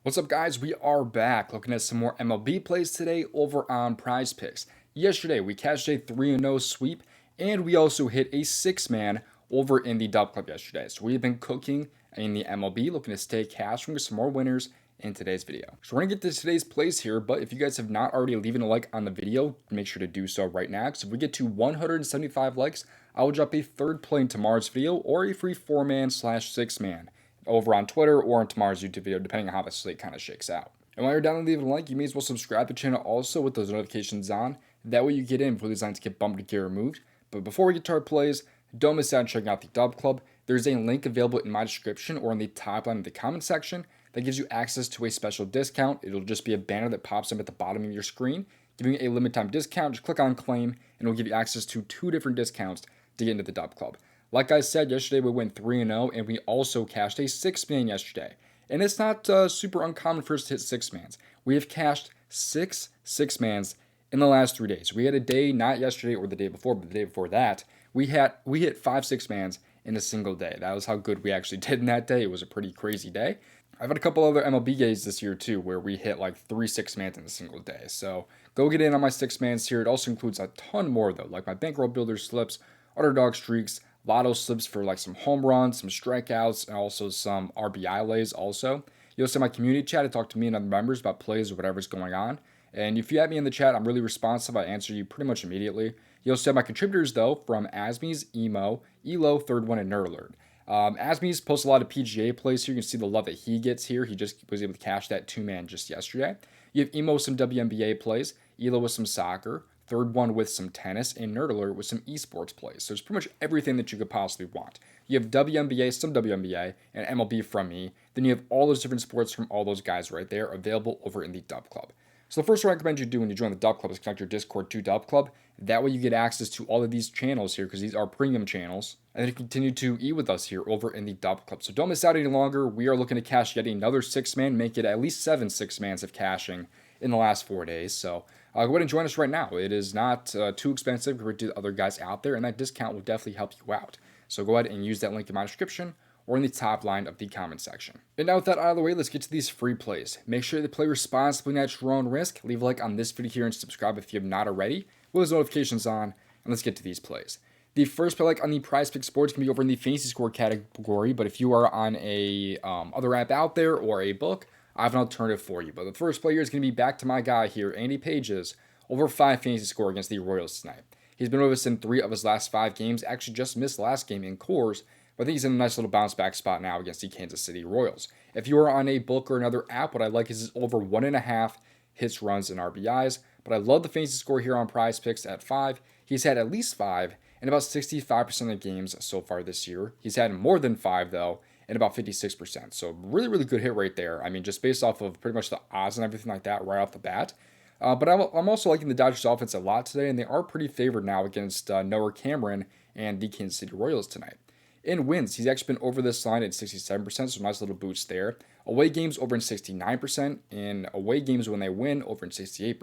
What's up, guys? We are back looking at some more MLB plays today over on PrizePicks. Yesterday, we cashed a 3-0 sweep, and we also hit a 6-man over in the DubClub yesterday. So we've been cooking in the MLB, looking to stay cash from some more winners in today's video. So we're going to get to today's plays here, but if you guys have not already leaving a like on the video, make sure to do so right now. Because if we get to 175 likes, I will drop a third play in tomorrow's video or a free 4-man/6-man. Over on Twitter or on tomorrow's YouTube video, depending on how the slate kind of shakes out. And while you're down and leaving a like, you may as well subscribe to the channel also with those notifications on. That way you get in before these lines get bumped and get removed. But before we get to our plays, don't miss out on checking out the DubClub. There's a link available in my description or in the top line of the comment section that gives you access to a special discount. It'll just be a banner that pops up at the bottom of your screen, giving you a limited time discount. Just click on claim, and it'll give you access to 2 different discounts to get into the DubClub. Like I said, yesterday we went 3-0, and we also cashed a 6-man yesterday. And it's not super uncommon for us to hit 6-mans. We have cashed 6 6-mans in the last 3 days. We had a day, not yesterday or the day before, but the day before that, we hit 5 6-mans in a single day. That was how good we actually did in that day. It was a pretty crazy day. I've had a couple other MLB days this year too, where we hit like 3 6-mans in a single day. So go get in on my 6-mans here. It also includes a ton more though, like my bankroll builder slips, underdog streaks, lotto slips for like some home runs, some strikeouts, and also some RBI lays also. You also have my community chat to talk to me and other members about plays or whatever's going on. And if you add me in the chat, I'm really responsive. I answer you pretty much immediately. You also have my contributors though from Asmies, Emo, Elo, Third One, and Nerd Alert. Asmies posts a lot of PGA plays here. You can see the love that he gets here. He just was able to cash that 2-man just yesterday. You have Emo with some WNBA plays, Elo with some soccer, Third One with some tennis, and Nerd Alert with some esports plays. So it's pretty much everything that you could possibly want. You have WNBA, some WNBA, and MLB from me. Then you have all those different sports from all those guys right there available over in the DubClub. So the first thing I recommend you do when you join the DubClub is connect your Discord to DubClub. That way you get access to all of these channels here because these are premium channels. And then you continue to eat with us here over in the DubClub. So don't miss out any longer. We are looking to cash yet another 6-man, make it at least 7 6-mans of cashing in the last 4 days. So go ahead and join us right now. It is not too expensive compared to other guys out there, and that discount will definitely help you out. So go ahead and use that link in my description or in the top line of the comment section. And now with that out of the way, let's get to these free plays. Make sure to play responsibly at your own risk. Leave a like on this video here and subscribe if you have not already. With those notifications on, and let's get to these plays. The first play like on the PrizePicks sports can be over in the fantasy score category, but if you are on a other app out there or a book, I have an alternative for you. But the first play here is going to be back to my guy here, Andy Pages, over 5 fantasy score against the Royals tonight. He's been with us in 3 of his last 5 games. Actually just missed the last game in cores, but I think he's in a nice little bounce back spot now against the Kansas City Royals. If you are on a book or another app, what I like is over 1.5 hits, runs, and RBIs. But I love the fantasy score here on PrizePicks at 5. He's had at least 5 in about 65% of the games so far this year. He's had more than 5 though, in about 56%. So really, really good hit rate there. I mean, just based off of pretty much the odds and everything like that right off the bat. But I'm also liking the Dodgers offense a lot today, and they are pretty favored now against Noah Cameron and the Kansas City Royals tonight. In wins, he's actually been over this line at 67%, so nice little boost there. Away games over in 69%, and away games when they win over in 68%.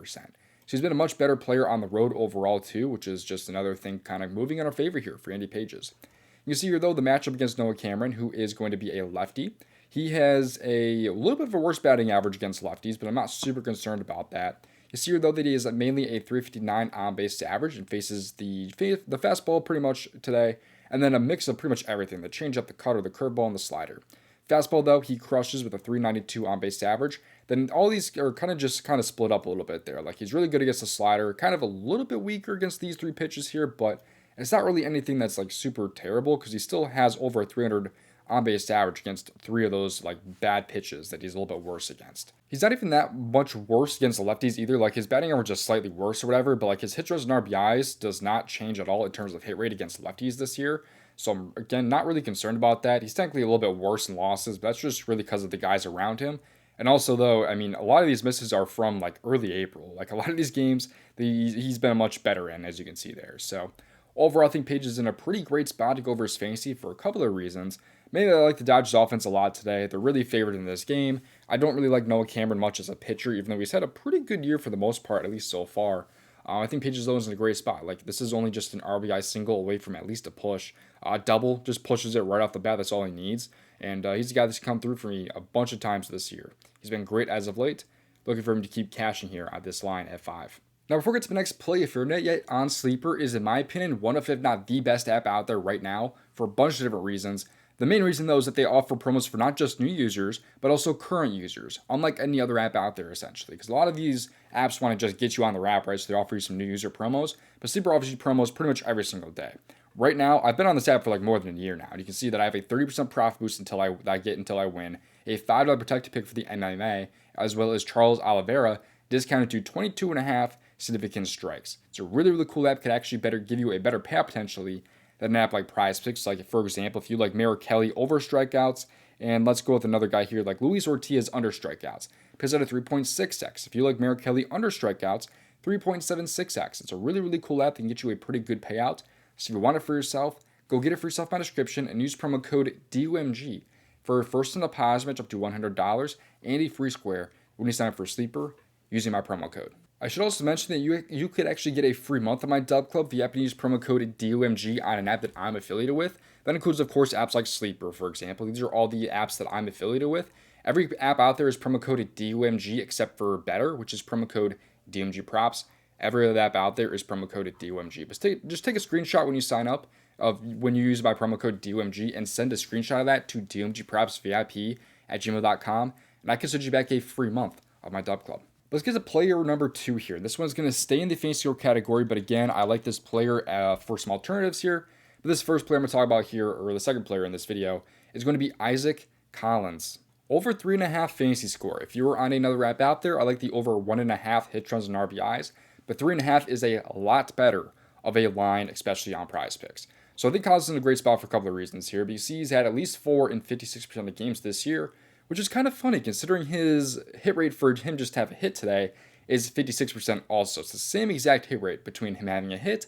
So he's been a much better player on the road overall too, which is just another thing kind of moving in our favor here for Andy Pages. You can see here though the matchup against Noah Cameron, who is going to be a lefty. He has a little bit of a worse batting average against lefties, but I'm not super concerned about that. You see here though that he is mainly a 359 on base average and faces the fastball pretty much today, and then a mix of pretty much everything: the changeup, the cutter, the curveball, and the slider. Fastball though, he crushes with a 392 on base average. Then all these are kind of split up a little bit there. Like he's really good against the slider, kind of a little bit weaker against these 3 pitches here, but it's not really anything that's like super terrible because he still has over a 300 on-base average against 3 of those like bad pitches that he's a little bit worse against. He's not even that much worse against the lefties either. Like his batting average is slightly worse or whatever, but like his hits, runs, and RBIs does not change at all in terms of hit rate against lefties this year. So I'm, again, not really concerned about that. He's technically a little bit worse in losses, but that's just really because of the guys around him. And also, though, I mean, a lot of these misses are from like early April. Like a lot of these games, he's been much better in, as you can see there. So overall, I think Page is in a pretty great spot to go over his fantasy for a couple of reasons. Mainly, I like the Dodgers offense a lot today. They're really favored in this game. I don't really like Noah Cameron much as a pitcher, even though he's had a pretty good year for the most part, at least so far. I think Page is in a great spot. Like, this is only just an RBI single away from at least a push. Double just pushes it right off the bat. That's all he needs. And he's the guy that's come through for me a bunch of times this year. He's been great as of late. Looking for him to keep cashing here at this line at 5. Now, before we get to the next play, if you're not yet on Sleeper, is in my opinion one of, if not the best app out there right now for a bunch of different reasons. The main reason, though, is that they offer promos for not just new users, but also current users, unlike any other app out there, essentially. Because a lot of these apps want to just get you on the app, right? So they offer you some new user promos, but Sleeper offers you promos pretty much every single day. Right now, I've been on this app for like more than a year now, and you can see that I have a 30% profit boost until I win, a $5 protected pick for the MMA, as well as Charles Oliveira, discounted to 22.5 significant strikes. It's a really, really cool app. Could actually give you a better payout potentially than an app like PrizePicks. Like, for example, if you like Merrill Kelly over strikeouts, and let's go with another guy here like Luis Ortiz under strikeouts, because at a 3.6x. If you like Merrill Kelly under strikeouts, 3.76x. It's a really, really cool app that can get you a pretty good payout. So if you want it for yourself, go get it for yourself in my description and use promo code DOMG for a first deposit match up to $100 and a free square when you sign up for Sleeper using my promo code. I should also mention that you could actually get a free month of my DubClub if you happen to use promo code DOMG on an app that I'm affiliated with. That includes, of course, apps like Sleeper, for example. These are all the apps that I'm affiliated with. Every app out there is promo code DOMG except for Better, which is promo code DOMG Props. Every other app out there is promo code DOMG. But just take a screenshot when you sign up of when you use my promo code DOMG and send a screenshot of that to domgpropsvip@gmail.com, and I can send you back a free month of my DubClub. Let's get to player number 2 here. This one's going to stay in the fantasy score category, but again, I like this player for some alternatives here. But this first player I'm going to talk about here, or the second player in this video, is going to be Isaac Collins. Over 3.5 fantasy score. If you were on another app out there, I like the over 1.5 hit runs and RBIs, but 3.5 is a lot better of a line, especially on PrizePicks. So I think Collins is in a great spot for a couple of reasons here. But you see he's had at least 4 in 56% of games this year, which is kind of funny considering his hit rate for him just to have a hit today is 56% also. It's the same exact hit rate between him having a hit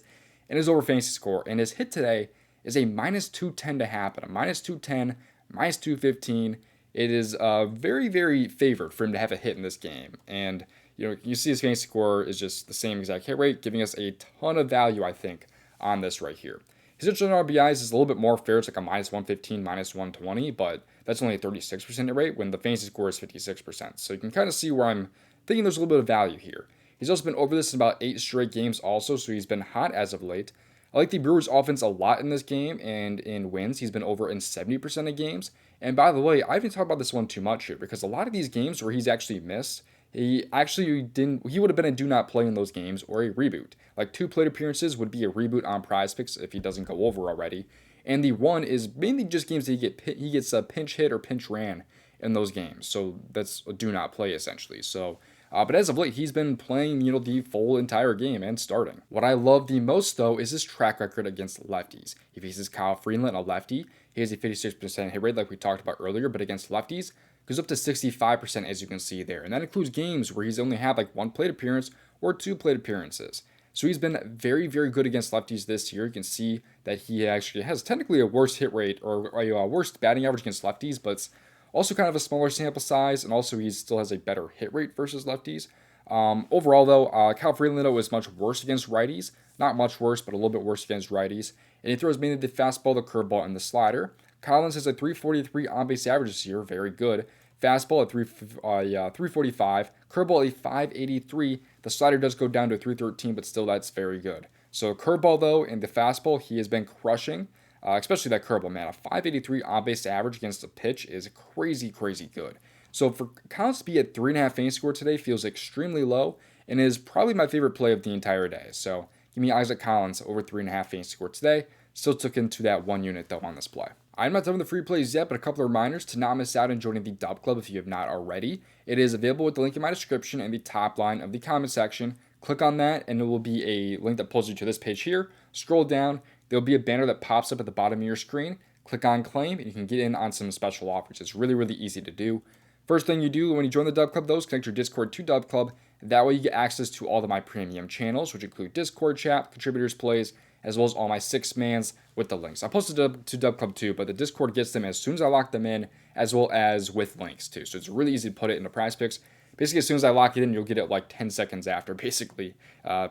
and his over fantasy score. And his hit today is a minus 210 to happen, a minus 210, minus 215. It is very, very favored for him to have a hit in this game. And you see his fantasy score is just the same exact hit rate, giving us a ton of value, I think, on this right here. His hit RBIs is a little bit more fair. It's like a minus 115, minus 120, but that's only a 36% hit rate when the fantasy score is 56%. So you can kind of see where I'm thinking there's a little bit of value here. He's also been over this in about 8 straight games also, so he's been hot as of late. I like the Brewers offense a lot in this game, and in wins, he's been over in 70% of games. And by the way, I haven't talked about this one too much here, because a lot of these games where he's actually missed, he would have been a do not play in those games or a reboot. Like 2 plate appearances would be a reboot on PrizePicks if he doesn't go over already. And the one is mainly just games that he gets a pinch hit or pinch ran in those games. So that's a do not play essentially. So, but as of late, he's been playing, the full entire game and starting. What I love the most though is his track record against lefties. He faces Kyle Freeland, a lefty. He has a 56% hit rate like we talked about earlier, but against lefties, goes up to 65% as you can see there. And that includes games where he's only had like 1 plate appearance or 2 plate appearances. So he's been very, very good against lefties this year. You can see that he actually has technically a worse hit rate or a worse batting average against lefties, but it's also kind of a smaller sample size, and also he still has a better hit rate versus lefties. Overall, though, Kyle Freeland is much worse against righties. Not much worse, but a little bit worse against righties. And he throws mainly the fastball, the curveball, and the slider. Collins has a 343 on-base average this year, very good. Fastball at 345, curveball a 583. The slider does go down to 313, but still that's very good. So curveball though, and the fastball, he has been crushing, especially that curveball, man. A 583 on-base average against a pitch is crazy, crazy good. So for Collins to be at 3.5 fantasy score today feels extremely low and is probably my favorite play of the entire day. So give me Isaac Collins over 3.5 fantasy score today. Still took into that 1 unit though on this play. I'm not done with the free plays yet, but a couple of reminders to not miss out on joining the DubClub if you have not already. It is available with the link in my description and the top line of the comment section. Click on that and it will be a link that pulls you to this page here. Scroll down, there will be a banner that pops up at the bottom of your screen. Click on claim and you can get in on some special offers. It's really, really easy to do. First thing you do when you join the DubClub though is connect your Discord to DubClub. That way you get access to all of my premium channels, which include Discord chat, contributors plays, as well as all my 6-mans with the links. I posted to DubClub too, but the Discord gets them as soon as I lock them in, as well as with links too. So it's really easy to put it into PrizePicks. Basically, as soon as I lock it in, you'll get it like 10 seconds after, basically,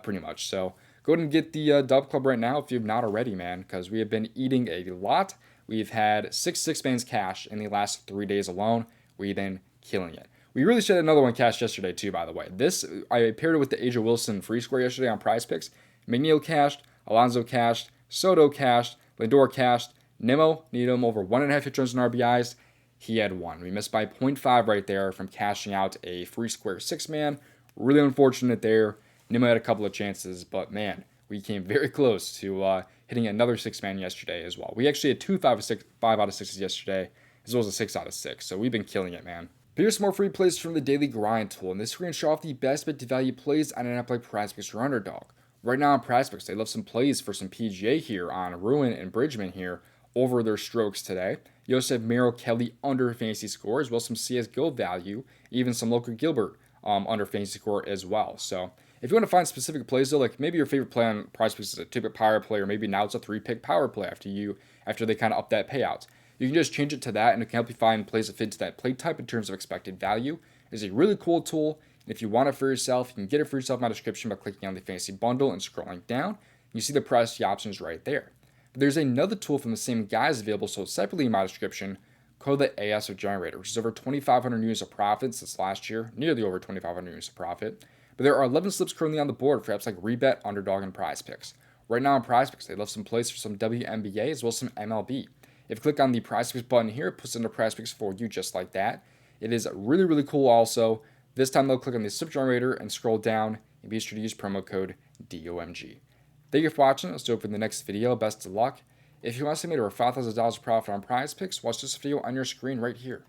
pretty much. So go ahead and get the DubClub right now if you've not already, man, because we have been eating a lot We've had 6 6-mans cash in the last 3 days alone. We've been killing it. We really should have another one cashed yesterday too, by the way. This, I paired it with the Asia Wilson free square yesterday on PrizePicks. McNeil cashed, Alonso cashed, Soto cashed, Lindor cashed, Nimmo needed him over 1.5 hit runs in RBIs. He had one. We missed by 0.5 right there from cashing out a free square 6-man. Really unfortunate there. Nimmo had a couple of chances, but man, we came very close to hitting another 6-man yesterday as well. We actually had 5 out of 6s yesterday, as well as a 6 out of 6. So we've been killing it, man. But here's some more free plays from the Daily Grind tool. And this we're going to show off the best bet to value plays on an app like PrizePicks or Underdog. Right now on PrizePicks, they love some plays for some PGA here on Ruin and Bridgman here over their strokes today. You also have Merrill Kelly under fantasy score, as well as some CSGO value, even some Local Gilbert under fantasy score as well. So if you want to find specific plays though, like maybe your favorite play on PrizePicks is a 2-pick power play, or maybe now it's a 3-pick power play after they kind of up that payout. You can just change it to that, and it can help you find plays that fit to that play type in terms of expected value. It's a really cool tool. And if you want it for yourself, you can get it for yourself in my description by clicking on the fantasy bundle and scrolling down. You see the price, the options right there. But there's another tool from the same guys available sold separately in my description called the ASF Generator, which is over 2,500 units of profit since last year, nearly over 2,500 units of profit. But there are 11 slips currently on the board for apps like Rebet, Underdog, and PrizePicks. Right now on PrizePicks, they love some plays for some WNBA as well as some MLB. If you click on the PrizePicks button here, it puts into PrizePicks for you just like that. It is really, really cool also. This time they'll click on the slip generator and scroll down and be sure to use promo code DOMG. Thank you for watching. Let's do it for the next video. Best of luck. If you want to see me over $5,000 profit on PrizePicks, watch this video on your screen right here.